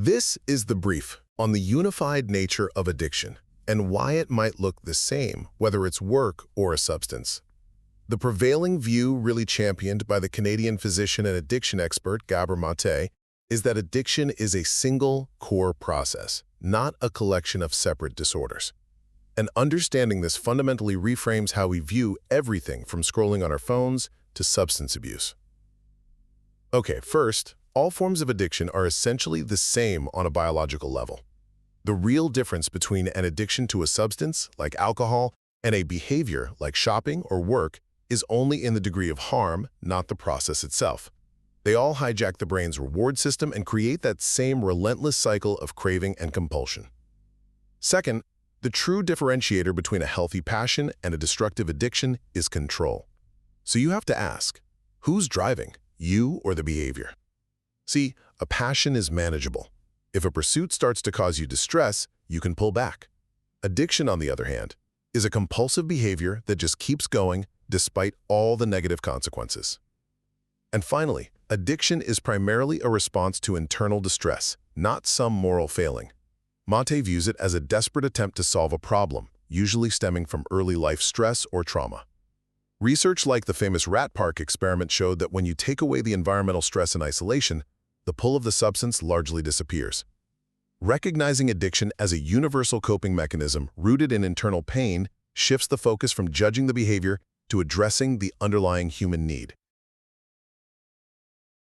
This is the brief on the unified nature of addiction and why it might look the same, whether it's work or a substance. The prevailing view, really championed by the Canadian physician and addiction expert Gabor Mate, is that addiction is a single core process, not a collection of separate disorders. And understanding this fundamentally reframes how we view everything from scrolling on our phones to substance abuse. Okay, first, all forms of addiction are essentially the same on a biological level. The real difference between an addiction to a substance, like alcohol, and a behavior, like shopping or work, is only in the degree of harm, not the process itself. They all hijack the brain's reward system and create that same relentless cycle of craving and compulsion. Second, the true differentiator between a healthy passion and a destructive addiction is control. So you have to ask, who's driving, you or the behavior? See, a passion is manageable. If a pursuit starts to cause you distress, you can pull back. Addiction, on the other hand, is a compulsive behavior that just keeps going despite all the negative consequences. And finally, addiction is primarily a response to internal distress, not some moral failing. Mate views it as a desperate attempt to solve a problem, usually stemming from early life stress or trauma. Research like the famous rat park experiment showed that when you take away the environmental stress and isolation, the pull of the substance largely disappears. Recognizing addiction as a universal coping mechanism rooted in internal pain shifts the focus from judging the behavior to addressing the underlying human need.